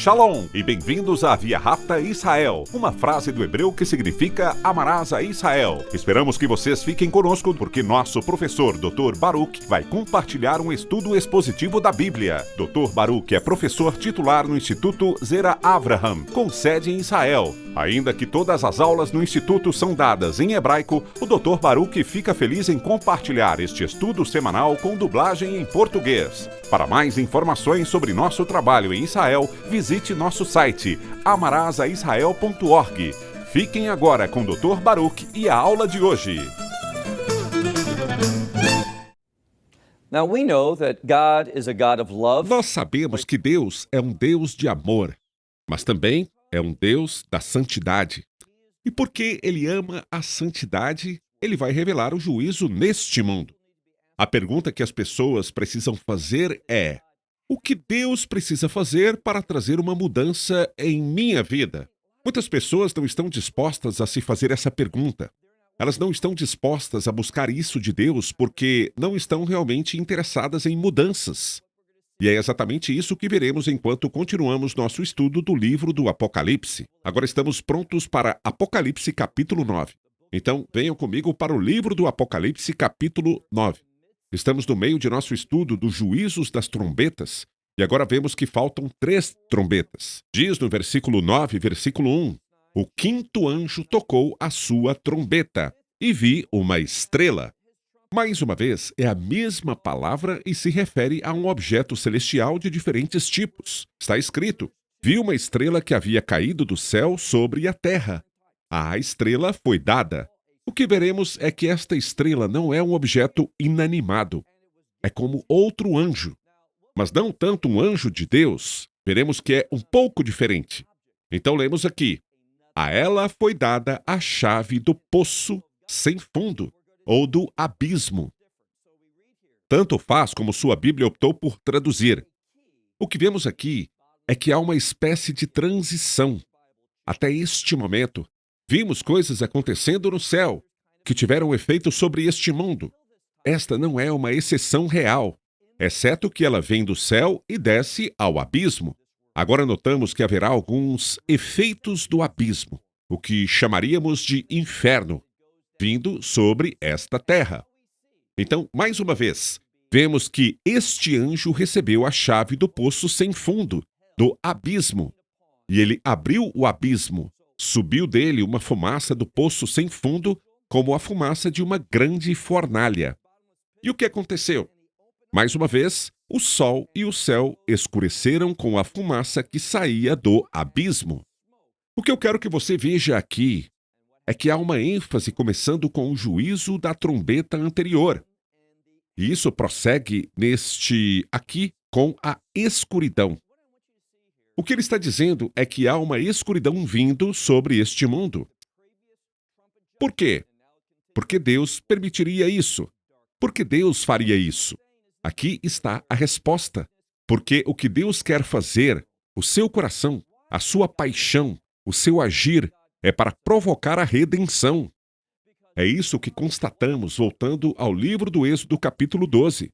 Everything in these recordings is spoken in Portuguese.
Shalom e bem-vindos à Via Rápida Israel, uma frase do hebreu que significa amarás a Israel. Esperamos que vocês fiquem conosco porque nosso professor Dr. Baruch vai compartilhar um estudo expositivo da Bíblia. Dr. Baruch é professor titular no Instituto Zera Avraham, com sede em Israel. Ainda que todas as aulas no Instituto são dadas em hebraico, o Dr. Baruch fica feliz em compartilhar este estudo semanal com dublagem em português. Para mais informações sobre nosso trabalho em Israel, visite nosso site amarasaisrael.org. Fiquem agora com o Dr. Baruch e a aula de hoje. Nós sabemos que Deus é um Deus de amor, mas também é um Deus da santidade. E porque Ele ama a santidade, Ele vai revelar o juízo neste mundo. A pergunta que as pessoas precisam fazer é: o que Deus precisa fazer para trazer uma mudança em minha vida? Muitas pessoas não estão dispostas a se fazer essa pergunta. Elas não estão dispostas a buscar isso de Deus porque não estão realmente interessadas em mudanças. E é exatamente isso que veremos enquanto continuamos nosso estudo do livro do Apocalipse. Agora estamos prontos para Apocalipse capítulo 9. Então, venham comigo para o livro do Apocalipse capítulo 9. Estamos no meio de nosso estudo dos juízos das trombetas, e agora vemos que faltam 3 trombetas. Diz no versículo 9, versículo 1, o 5º anjo tocou a sua trombeta, e vi uma estrela. Mais uma vez, é a mesma palavra e se refere a um objeto celestial de diferentes tipos. Está escrito: vi uma estrela que havia caído do céu sobre a terra. A estrela foi dada. O que veremos é que esta estrela não é um objeto inanimado. É como outro anjo. Mas não tanto um anjo de Deus. Veremos que é um pouco diferente. Então lemos aqui: a ela foi dada a chave do poço sem fundo, ou do abismo. Tanto faz como sua Bíblia optou por traduzir. O que vemos aqui é que há uma espécie de transição. Até este momento, vimos coisas acontecendo no céu, que tiveram efeito sobre este mundo. Esta não é uma exceção real, exceto que ela vem do céu e desce ao abismo. Agora notamos que haverá alguns efeitos do abismo, o que chamaríamos de inferno, vindo sobre esta terra. Então, mais uma vez, vemos que este anjo recebeu a chave do poço sem fundo, do abismo. E ele abriu o abismo. Subiu dele uma fumaça do poço sem fundo, como a fumaça de uma grande fornalha. E o que aconteceu? Mais uma vez, o sol e o céu escureceram com a fumaça que saía do abismo. O que eu quero que você veja aqui é que há uma ênfase começando com o juízo da trombeta anterior. E isso prossegue neste aqui com a escuridão. O que ele está dizendo é que há uma escuridão vindo sobre este mundo. Por quê? Porque Deus permitiria isso. Porque Deus faria isso. Aqui está a resposta. Porque o que Deus quer fazer, o seu coração, a sua paixão, o seu agir, é para provocar a redenção. É isso que constatamos voltando ao livro do Êxodo capítulo 12.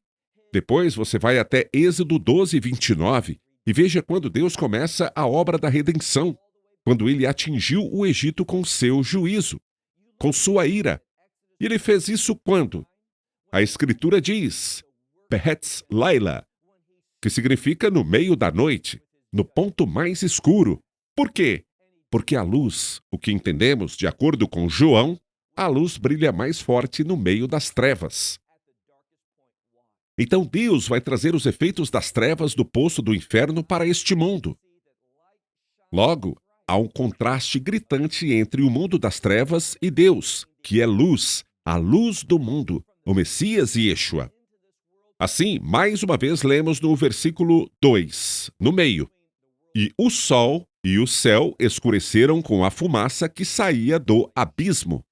Depois você vai até Êxodo 12, 29, e veja quando Deus começa a obra da redenção, quando ele atingiu o Egito com seu juízo, com sua ira. E ele fez isso quando? A Escritura diz, Behetz Laila, que significa no meio da noite, no ponto mais escuro. Por quê? Porque a luz, o que entendemos de acordo com João, a luz brilha mais forte no meio das trevas. Então Deus vai trazer os efeitos das trevas do poço do inferno para este mundo. Logo, há um contraste gritante entre o mundo das trevas e Deus, que é luz, a luz do mundo, o Messias e Yeshua. Assim, mais uma vez lemos no versículo 2, no meio: e o sol e o céu escureceram com a fumaça que saía do abismo.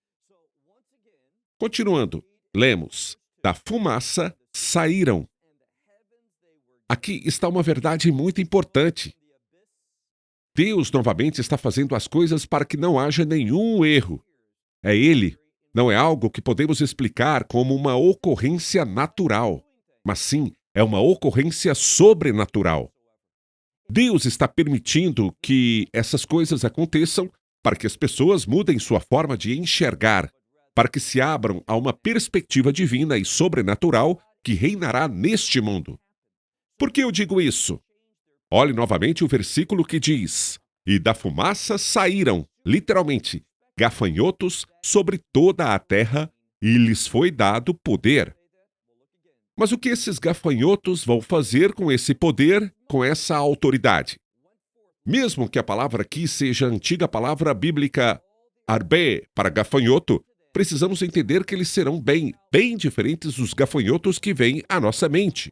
Continuando, lemos: da fumaça saíram. Aqui está uma verdade muito importante. Deus novamente está fazendo as coisas para que não haja nenhum erro. É Ele. Não é algo que podemos explicar como uma ocorrência natural, mas sim é uma ocorrência sobrenatural. Deus está permitindo que essas coisas aconteçam para que as pessoas mudem sua forma de enxergar, para que se abram a uma perspectiva divina e sobrenatural que reinará neste mundo. Por que eu digo isso? Olhe novamente o versículo que diz: "E da fumaça saíram", literalmente, gafanhotos sobre toda a terra, e lhes foi dado poder. Mas o que esses gafanhotos vão fazer com esse poder, com essa autoridade? Mesmo que a palavra aqui seja a antiga palavra bíblica arbe para gafanhoto, precisamos entender que eles serão bem diferentes dos gafanhotos que vêm à nossa mente.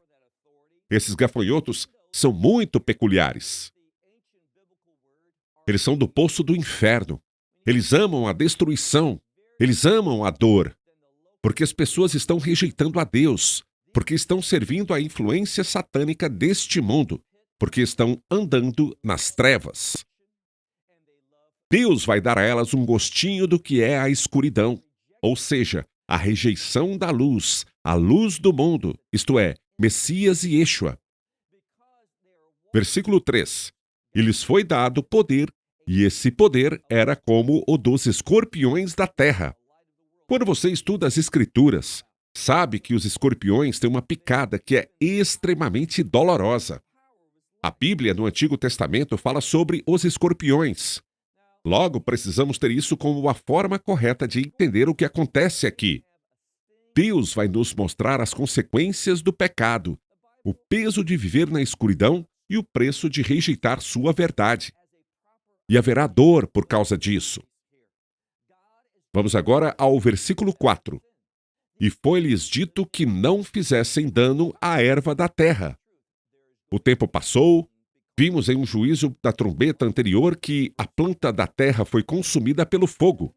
Esses gafanhotos são muito peculiares. Eles são do poço do inferno. Eles amam a destruição. Eles amam a dor. Porque as pessoas estão rejeitando a Deus. Porque estão servindo à influência satânica deste mundo. Porque estão andando nas trevas. Deus vai dar a elas um gostinho do que é a escuridão, ou seja, a rejeição da luz, a luz do mundo, isto é, Messias e Yeshua. Versículo 3. E lhes foi dado poder, e esse poder era como o dos escorpiões da terra. Quando você estuda as Escrituras, sabe que os escorpiões têm uma picada que é extremamente dolorosa. A Bíblia, no Antigo Testamento, fala sobre os escorpiões. Logo, precisamos ter isso como a forma correta de entender o que acontece aqui. Deus vai nos mostrar as consequências do pecado, o peso de viver na escuridão e o preço de rejeitar sua verdade. E haverá dor por causa disso. Vamos agora ao versículo 4. E foi-lhes dito que não fizessem dano à erva da terra. O tempo passou, vimos em um juízo da trombeta anterior que a planta da terra foi consumida pelo fogo.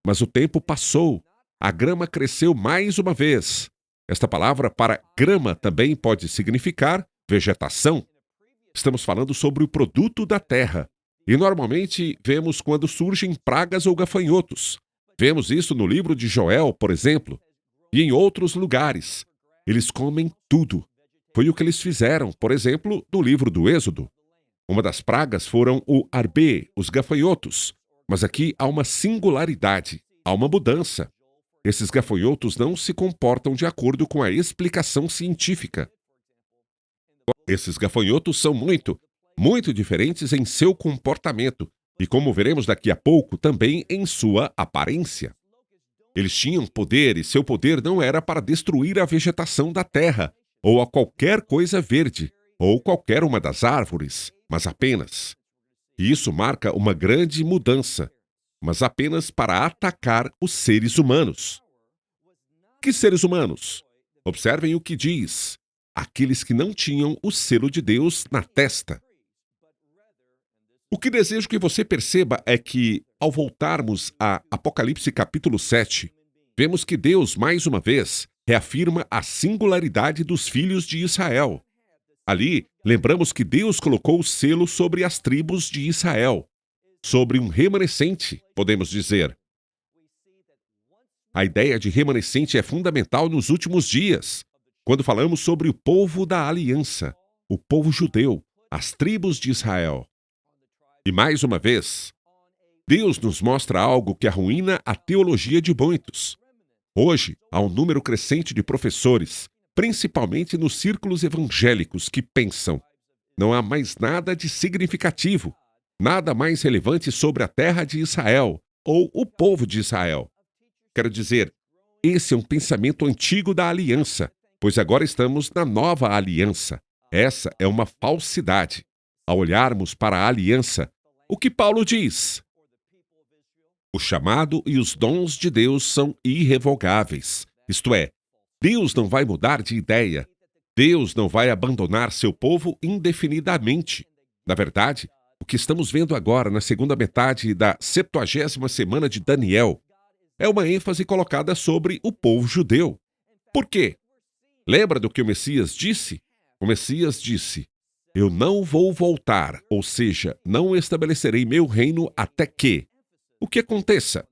Mas o tempo passou, a grama cresceu mais uma vez. Esta palavra para grama também pode significar vegetação. Estamos falando sobre o produto da terra. E normalmente vemos quando surgem pragas ou gafanhotos. Vemos isso no livro de Joel, por exemplo, e em outros lugares. Eles comem tudo. Foi o que eles fizeram, por exemplo, no livro do Êxodo. Uma das pragas foram o arbe, os gafanhotos. Mas aqui há uma singularidade, há uma mudança. Esses gafanhotos não se comportam de acordo com a explicação científica. Esses gafanhotos são muito diferentes em seu comportamento e, como veremos daqui a pouco, também em sua aparência. Eles tinham poder e seu poder não era para destruir a vegetação da terra, ou a qualquer coisa verde, ou qualquer uma das árvores, mas apenas. E isso marca uma grande mudança, mas apenas para atacar os seres humanos. Que seres humanos? Observem o que diz: aqueles que não tinham o selo de Deus na testa. O que desejo que você perceba é que, ao voltarmos a Apocalipse capítulo 7, vemos que Deus, mais uma vez, reafirma a singularidade dos filhos de Israel. Ali, lembramos que Deus colocou o selo sobre as tribos de Israel, sobre um remanescente, podemos dizer. A ideia de remanescente é fundamental nos últimos dias, quando falamos sobre o povo da aliança, o povo judeu, as tribos de Israel. E mais uma vez, Deus nos mostra algo que arruína a teologia de muitos. Hoje, há um número crescente de professores, principalmente nos círculos evangélicos, que pensam: não há mais nada de significativo, nada mais relevante sobre a terra de Israel, ou o povo de Israel. Quero dizer, esse é um pensamento antigo da aliança, pois agora estamos na nova aliança. Essa é uma falsidade. Ao olharmos para a aliança, o que Paulo diz? O chamado e os dons de Deus são irrevogáveis. Isto é, Deus não vai mudar de ideia. Deus não vai abandonar seu povo indefinidamente. Na verdade, o que estamos vendo agora na segunda metade da 70ª semana de Daniel é uma ênfase colocada sobre o povo judeu. Por quê? Lembra do que o Messias disse? O Messias disse: eu não vou voltar, ou seja, não estabelecerei meu reino até que. O que aconteça?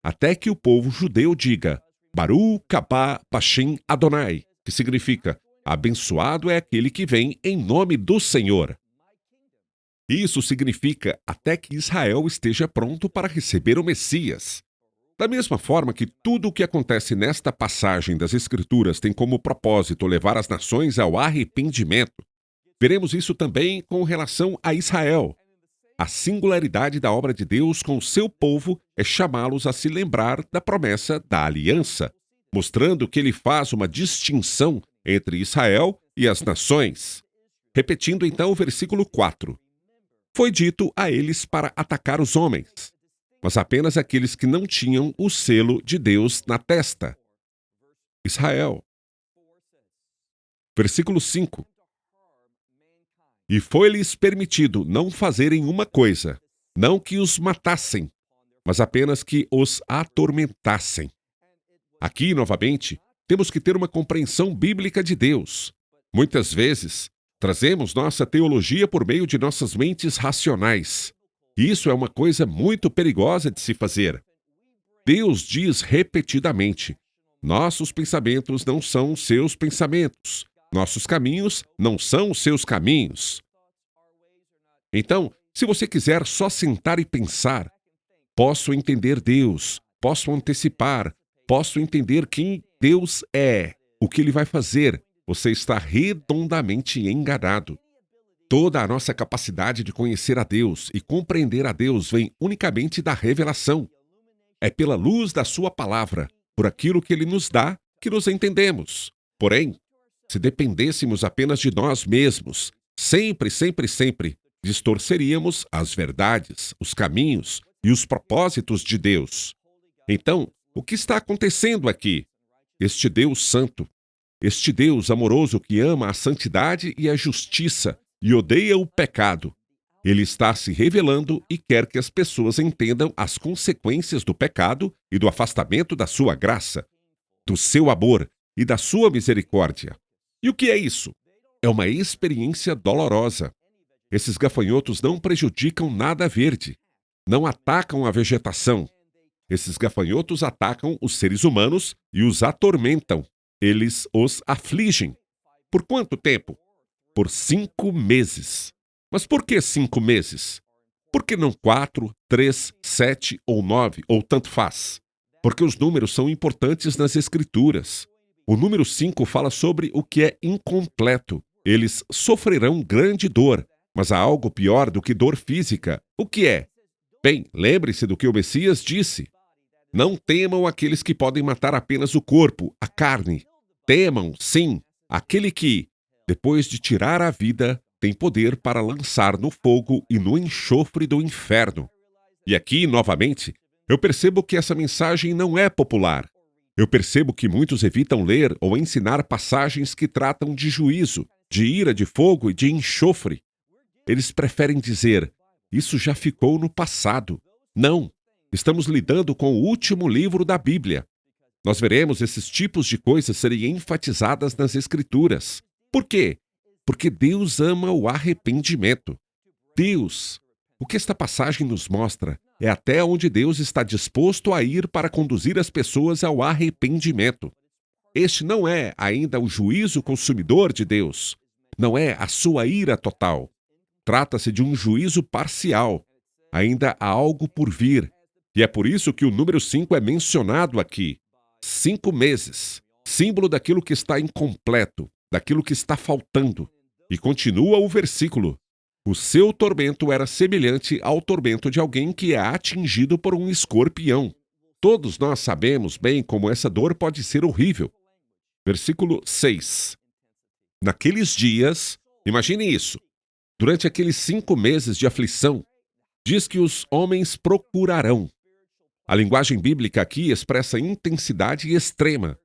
Até que o povo judeu diga: Baruch Abá Bashem Adonai, que significa: abençoado é aquele que vem em nome do Senhor. Isso significa até que Israel esteja pronto para receber o Messias. Da mesma forma que tudo o que acontece nesta passagem das Escrituras tem como propósito levar as nações ao arrependimento, veremos isso também com relação a Israel. A singularidade da obra de Deus com o seu povo é chamá-los a se lembrar da promessa da aliança, mostrando que ele faz uma distinção entre Israel e as nações. Repetindo então o versículo 4. Foi dito a eles para atacar os homens, mas apenas aqueles que não tinham o selo de Deus na testa. Israel. Versículo 5. E foi-lhes permitido não fazerem uma coisa, não que os matassem, mas apenas que os atormentassem. Aqui, novamente, temos que ter uma compreensão bíblica de Deus. Muitas vezes, trazemos nossa teologia por meio de nossas mentes racionais. E isso é uma coisa muito perigosa de se fazer. Deus diz repetidamente: nossos pensamentos não são os seus pensamentos. Nossos caminhos não são os seus caminhos. Então, se você quiser só sentar e pensar, posso entender Deus, posso antecipar, posso entender quem Deus é, o que Ele vai fazer, você está redondamente enganado. Toda a nossa capacidade de conhecer a Deus e compreender a Deus vem unicamente da revelação. É pela luz da Sua palavra, por aquilo que Ele nos dá, que nos entendemos. Porém, se dependêssemos apenas de nós mesmos, sempre, distorceríamos as verdades, os caminhos e os propósitos de Deus. Então, o que está acontecendo aqui? Este Deus santo, este Deus amoroso que ama a santidade e a justiça e odeia o pecado, ele está se revelando e quer que as pessoas entendam as consequências do pecado e do afastamento da sua graça, do seu amor e da sua misericórdia. E o que é isso? É uma experiência dolorosa. Esses gafanhotos não prejudicam nada verde, não atacam a vegetação. Esses gafanhotos atacam os seres humanos e os atormentam. Eles os afligem. Por quanto tempo? Por 5 meses. Mas por que 5 meses? Por que não 4, 3, 7 ou 9, ou tanto faz? Porque os números são importantes nas Escrituras. O número 5 fala sobre o que é incompleto. Eles sofrerão grande dor, mas há algo pior do que dor física. O que é? Bem, lembre-se do que o Messias disse. Não temam aqueles que podem matar apenas o corpo, a carne. Temam, sim, aquele que, depois de tirar a vida, tem poder para lançar no fogo e no enxofre do inferno. E aqui, novamente, eu percebo que essa mensagem não é popular. Eu percebo que muitos evitam ler ou ensinar passagens que tratam de juízo, de ira de fogo e de enxofre. Eles preferem dizer, isso já ficou no passado. Não, estamos lidando com o último livro da Bíblia. Nós veremos esses tipos de coisas serem enfatizadas nas Escrituras. Por quê? Porque Deus ama o arrependimento. Deus, o que esta passagem nos mostra é até onde Deus está disposto a ir para conduzir as pessoas ao arrependimento. Este não é ainda o juízo consumidor de Deus. Não é a sua ira total. Trata-se de um juízo parcial. Ainda há algo por vir. E é por isso que o número 5 é mencionado aqui. 5 meses. Símbolo daquilo que está incompleto, daquilo que está faltando. E continua o versículo. O seu tormento era semelhante ao tormento de alguém que é atingido por um escorpião. Todos nós sabemos bem como essa dor pode ser horrível. Versículo 6. Naqueles dias, imagine isso, durante aqueles 5 meses de aflição, diz que os homens procurarão. A linguagem bíblica aqui expressa intensidade extrema.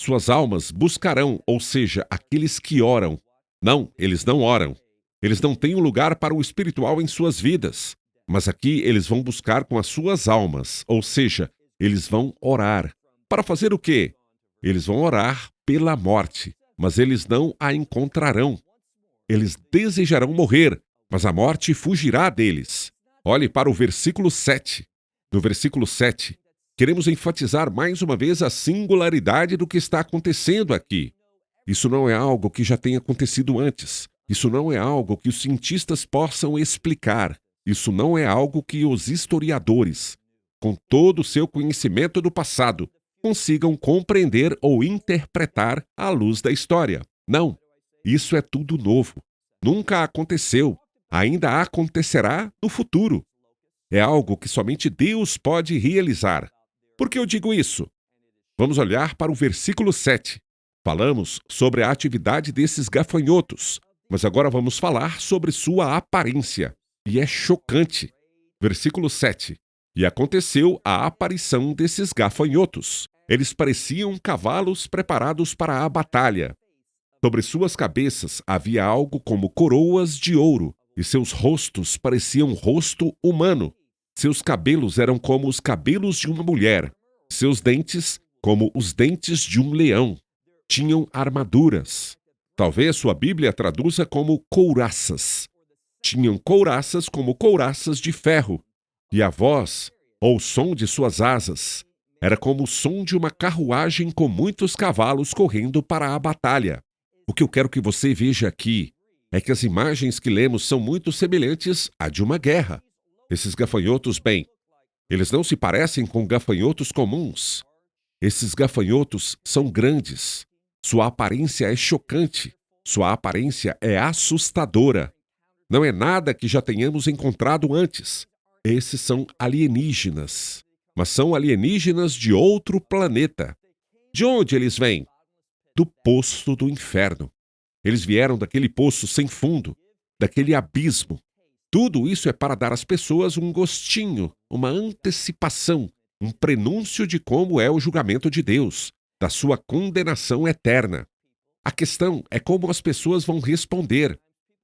Suas almas buscarão, ou seja, aqueles que oram. Não, eles não oram. Eles não têm um lugar para o espiritual em suas vidas. Mas aqui eles vão buscar com as suas almas, ou seja, eles vão orar. Para fazer o quê? Eles vão orar pela morte, mas eles não a encontrarão. Eles desejarão morrer, mas a morte fugirá deles. Olhe para o versículo 7. No versículo 7, queremos enfatizar mais uma vez a singularidade do que está acontecendo aqui. Isso não é algo que já tenha acontecido antes. Isso não é algo que os cientistas possam explicar. Isso não é algo que os historiadores, com todo o seu conhecimento do passado, consigam compreender ou interpretar à luz da história. Não. Isso é tudo novo. Nunca aconteceu. Ainda acontecerá no futuro. É algo que somente Deus pode realizar. Por que eu digo isso? Vamos olhar para o versículo 7. Falamos sobre a atividade desses gafanhotos, mas agora vamos falar sobre sua aparência. E é chocante. Versículo 7. E aconteceu a aparição desses gafanhotos. Eles pareciam cavalos preparados para a batalha. Sobre suas cabeças havia algo como coroas de ouro, e seus rostos pareciam um rosto humano. Seus cabelos eram como os cabelos de uma mulher, seus dentes como os dentes de um leão. Tinham armaduras. Talvez sua Bíblia traduza como couraças. Tinham couraças como couraças de ferro, e a voz, ou som de suas asas, era como o som de uma carruagem com muitos cavalos correndo para a batalha. O que eu quero que você veja aqui é que as imagens que lemos são muito semelhantes à de uma guerra. Esses gafanhotos, bem, eles não se parecem com gafanhotos comuns. Esses gafanhotos são grandes. Sua aparência é chocante. Sua aparência é assustadora. Não é nada que já tenhamos encontrado antes. Esses são alienígenas. Mas são alienígenas de outro planeta. De onde eles vêm? Do poço do inferno. Eles vieram daquele poço sem fundo, daquele abismo. Tudo isso é para dar às pessoas um gostinho, uma antecipação, um prenúncio de como é o julgamento de Deus, da sua condenação eterna. A questão é como as pessoas vão responder.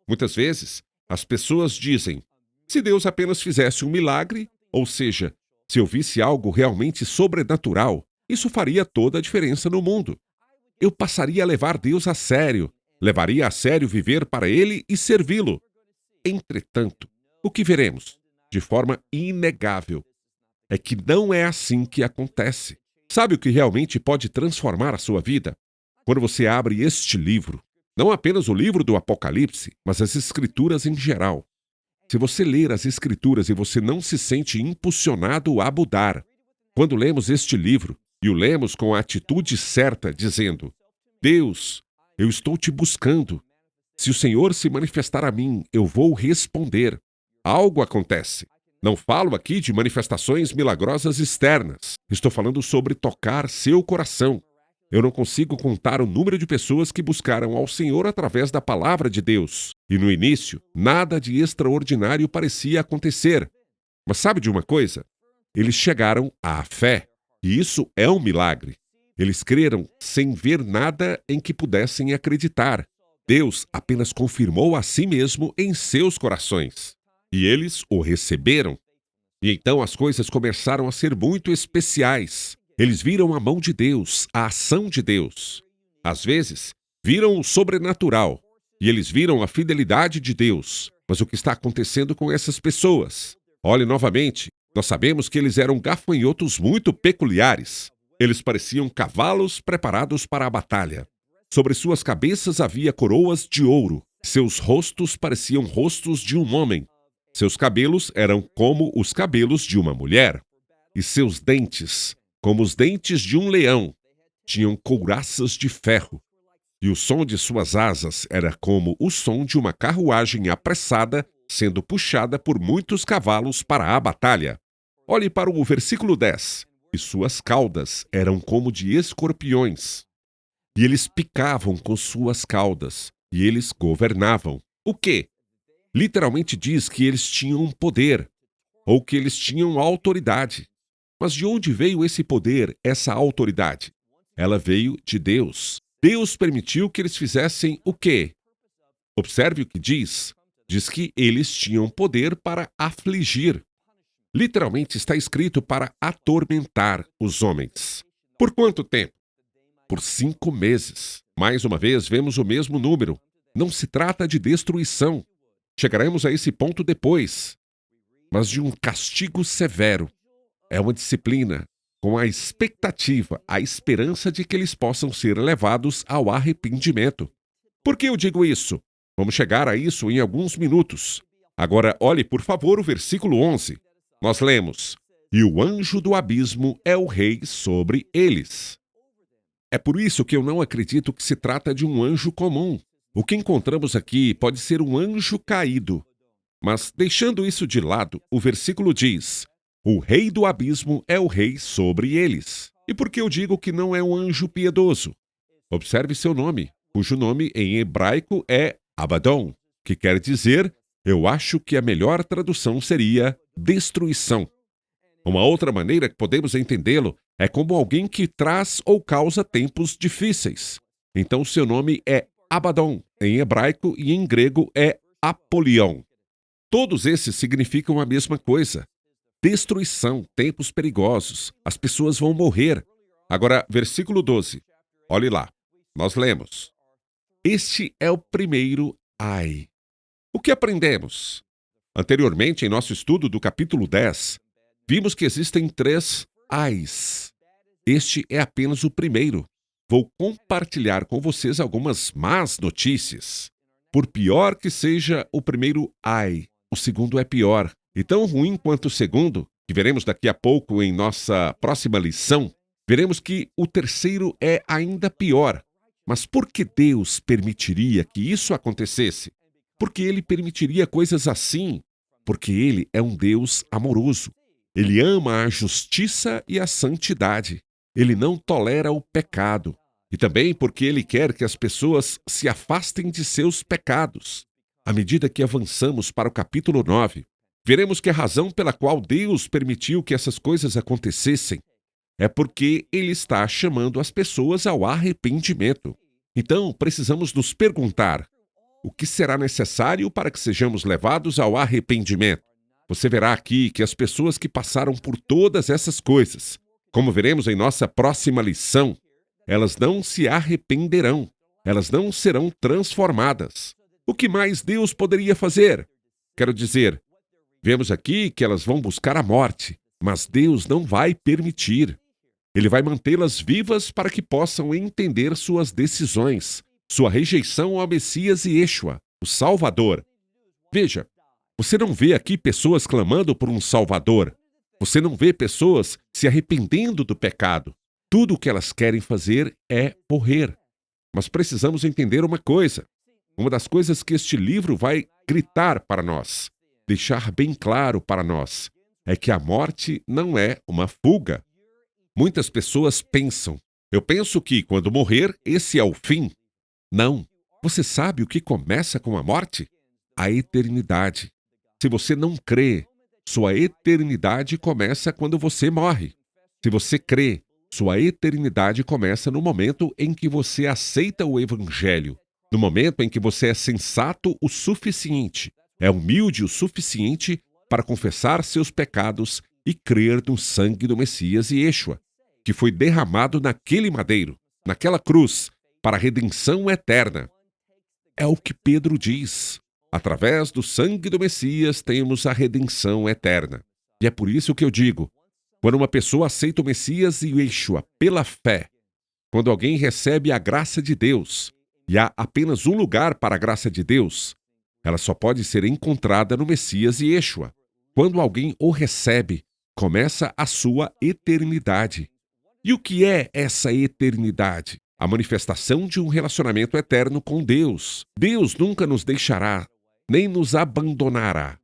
Muitas vezes, as pessoas dizem: se Deus apenas fizesse um milagre, ou seja, se eu visse algo realmente sobrenatural, isso faria toda a diferença no mundo. Eu passaria a levar Deus a sério, levaria a sério viver para Ele e servi-lo. Entretanto, o que veremos, de forma inegável, é que não é assim que acontece. Sabe o que realmente pode transformar a sua vida? Quando você abre este livro, não apenas o livro do Apocalipse, mas as Escrituras em geral. Se você ler as Escrituras e você não se sente impulsionado a mudar, quando lemos este livro, e o lemos com a atitude certa, dizendo: Deus, eu estou te buscando. Se o Senhor se manifestar a mim, eu vou responder. Algo acontece. Não falo aqui de manifestações milagrosas externas. Estou falando sobre tocar seu coração. Eu não consigo contar o número de pessoas que buscaram ao Senhor através da palavra de Deus. E no início, nada de extraordinário parecia acontecer. Mas sabe de uma coisa? Eles chegaram à fé. E isso é um milagre. Eles creram sem ver nada em que pudessem acreditar. Deus apenas confirmou a si mesmo em seus corações. E eles o receberam. E então as coisas começaram a ser muito especiais. Eles viram a mão de Deus, a ação de Deus. Às vezes, viram o sobrenatural. E eles viram a fidelidade de Deus. Mas o que está acontecendo com essas pessoas? Olhe novamente. Nós sabemos que eles eram gafanhotos muito peculiares. Eles pareciam cavalos preparados para a batalha. Sobre suas cabeças havia coroas de ouro. Seus rostos pareciam rostos de um homem. Seus cabelos eram como os cabelos de uma mulher. E seus dentes, como os dentes de um leão. Tinham couraças de ferro. E o som de suas asas era como o som de uma carruagem apressada sendo puxada por muitos cavalos para a batalha. Olhe para o versículo 10. E suas caudas eram como de escorpiões. E eles picavam com suas caudas. E eles governavam. O quê? Literalmente diz que eles tinham poder. Ou que eles tinham autoridade. Mas de onde veio esse poder, essa autoridade? Ela veio de Deus. Deus permitiu que eles fizessem o quê? Observe o que diz. Diz que eles tinham poder para afligir. Literalmente está escrito para atormentar os homens. Por quanto tempo? Por 5 meses. Mais uma vez, vemos o mesmo número. Não se trata de destruição. Chegaremos a esse ponto depois. Mas de um castigo severo. É uma disciplina com a expectativa, a esperança de que eles possam ser levados ao arrependimento. Por que eu digo isso? Vamos chegar a isso em alguns minutos. Agora, olhe, por favor, o versículo 11. Nós lemos: "E o anjo do abismo é o rei sobre eles." É por isso que eu não acredito que se trata de um anjo comum. O que encontramos aqui pode ser um anjo caído. Mas, deixando isso de lado, o versículo diz: "O rei do abismo é o rei sobre eles." E por que eu digo que não é um anjo piedoso? Observe seu nome, cujo nome em hebraico é Abaddon, que quer dizer, eu acho que a melhor tradução seria destruição. Uma outra maneira que podemos entendê-lo é como alguém que traz ou causa tempos difíceis. Então seu nome é Abaddon, em hebraico, e em grego é Apolion. Todos esses significam a mesma coisa. Destruição, tempos perigosos, as pessoas vão morrer. Agora, versículo 12. Olhe lá. Nós lemos: "Este é o primeiro ai." O que aprendemos? Anteriormente, em nosso estudo do capítulo 10, vimos que existem 3 ais. Este é apenas o primeiro. Vou compartilhar com vocês algumas más notícias. Por pior que seja o primeiro ai, o segundo é pior. E tão ruim quanto o segundo, que veremos daqui a pouco em nossa próxima lição, veremos que o terceiro é ainda pior. Mas por que Deus permitiria que isso acontecesse? Por que Ele permitiria coisas assim? Porque Ele é um Deus amoroso. Ele ama a justiça e a santidade. Ele não tolera o pecado. E também porque Ele quer que as pessoas se afastem de seus pecados. À medida que avançamos para o capítulo 9, veremos que a razão pela qual Deus permitiu que essas coisas acontecessem é porque Ele está chamando as pessoas ao arrependimento. Então, precisamos nos perguntar: o que será necessário para que sejamos levados ao arrependimento? Você verá aqui que as pessoas que passaram por todas essas coisas, como veremos em nossa próxima lição, elas não se arrependerão, elas não serão transformadas. O que mais Deus poderia fazer? Quero dizer, vemos aqui que elas vão buscar a morte, mas Deus não vai permitir. Ele vai mantê-las vivas para que possam entender suas decisões, sua rejeição ao Messias e Yeshua, o Salvador. Veja, você não vê aqui pessoas clamando por um Salvador. Você não vê pessoas se arrependendo do pecado. Tudo o que elas querem fazer é morrer. Mas precisamos entender uma coisa. Uma das coisas que este livro vai gritar para nós, deixar bem claro para nós, é que a morte não é uma fuga. Muitas pessoas pensam: eu penso que quando morrer, esse é o fim. Não. Você sabe o que começa com a morte? A eternidade. Se você não crê, sua eternidade começa quando você morre. Se você crê, sua eternidade começa no momento em que você aceita o Evangelho, no momento em que você é sensato o suficiente, é humilde o suficiente para confessar seus pecados e crer no sangue do Messias e Yeshua, que foi derramado naquele madeiro, naquela cruz, para a redenção eterna. É o que Pedro diz. Através do sangue do Messias temos a redenção eterna. E é por isso que eu digo, quando uma pessoa aceita o Messias e o Yeshua pela fé, quando alguém recebe a graça de Deus, e há apenas um lugar para a graça de Deus, ela só pode ser encontrada no Messias e Yeshua. Quando alguém o recebe, começa a sua eternidade. E o que é essa eternidade? A manifestação de um relacionamento eterno com Deus. Deus nunca nos deixará, nem nos abandonará.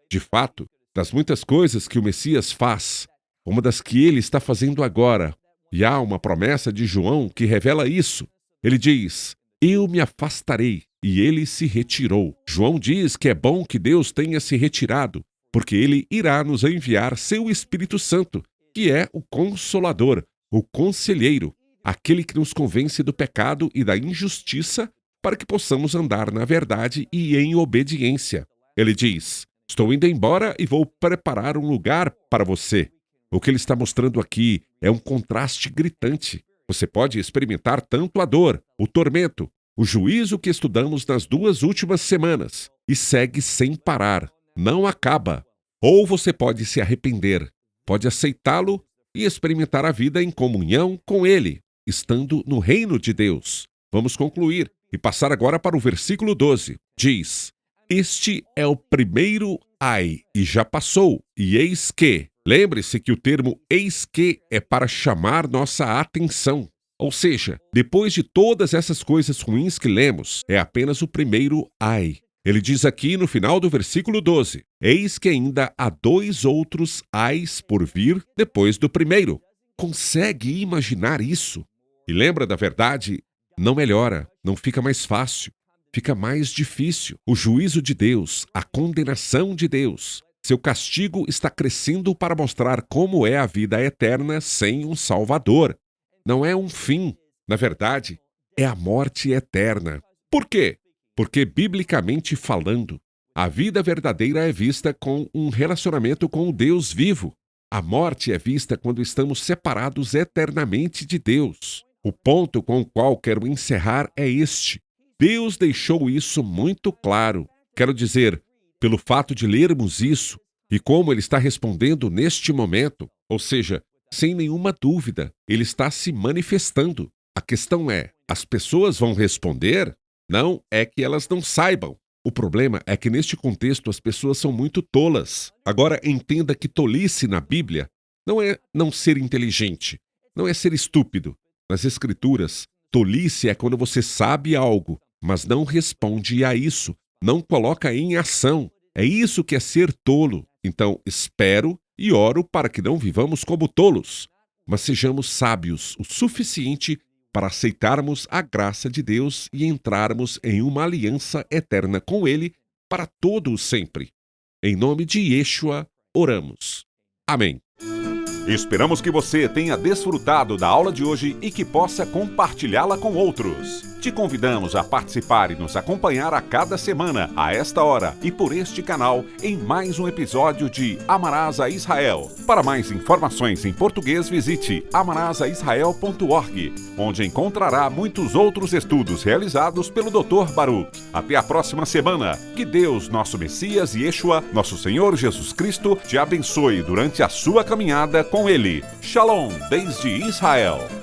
De fato, das muitas coisas que o Messias faz, uma das que ele está fazendo agora, e há uma promessa de João que revela isso. Ele diz: eu me afastarei, e ele se retirou. João diz que é bom que Deus tenha se retirado, porque ele irá nos enviar seu Espírito Santo, que é o Consolador, o Conselheiro, aquele que nos convence do pecado e da injustiça para que possamos andar na verdade e em obediência. Ele diz: estou indo embora e vou preparar um lugar para você. O que ele está mostrando aqui é um contraste gritante. Você pode experimentar tanto a dor, o tormento, o juízo que estudamos nas 2 últimas semanas, e segue sem parar, não acaba. Ou você pode se arrepender, pode aceitá-lo e experimentar a vida em comunhão com ele, estando no reino de Deus. Vamos concluir e passar agora para o versículo 12. diz: este é o primeiro ai, e já passou, e eis que. Lembre-se que o termo eis que é para chamar nossa atenção. Ou seja, depois de todas essas coisas ruins que lemos, é apenas o primeiro ai. Ele diz aqui no final do versículo 12: eis que ainda há 2 outros ais por vir depois do primeiro. Consegue imaginar isso? E lembra da verdade? Não melhora, não fica mais fácil, fica mais difícil. O juízo de Deus, a condenação de Deus, seu castigo está crescendo para mostrar como é a vida eterna sem um Salvador. Não é um fim, na verdade, é a morte eterna. Por quê? Porque, biblicamente falando, a vida verdadeira é vista com um relacionamento com o Deus vivo. A morte é vista quando estamos separados eternamente de Deus. O ponto com o qual quero encerrar é este. Deus deixou isso muito claro. Quero dizer, pelo fato de lermos isso e como Ele está respondendo neste momento, ou seja, sem nenhuma dúvida, Ele está se manifestando. A questão é, as pessoas vão responder? Não é que elas não saibam. O problema é que neste contexto as pessoas são muito tolas. Agora entenda que tolice na Bíblia não é não ser inteligente, não é ser estúpido. Nas Escrituras, tolice é quando você sabe algo, mas não responde a isso, não coloca em ação. É isso que é ser tolo. Então, espero e oro para que não vivamos como tolos, mas sejamos sábios o suficiente para aceitarmos a graça de Deus e entrarmos em uma aliança eterna com Ele para todo o sempre. Em nome de Yeshua, oramos. Amém. Esperamos que você tenha desfrutado da aula de hoje e que possa compartilhá-la com outros. Te convidamos a participar e nos acompanhar a cada semana, a esta hora e por este canal, em mais um episódio de Amarás a Israel. Para mais informações em português, visite amarasaisrael.org, onde encontrará muitos outros estudos realizados pelo Dr. Baruch. Até a próxima semana. Que Deus, nosso Messias e Yeshua, nosso Senhor Jesus Cristo, te abençoe durante a sua caminhada com Ele. Shalom, desde Israel.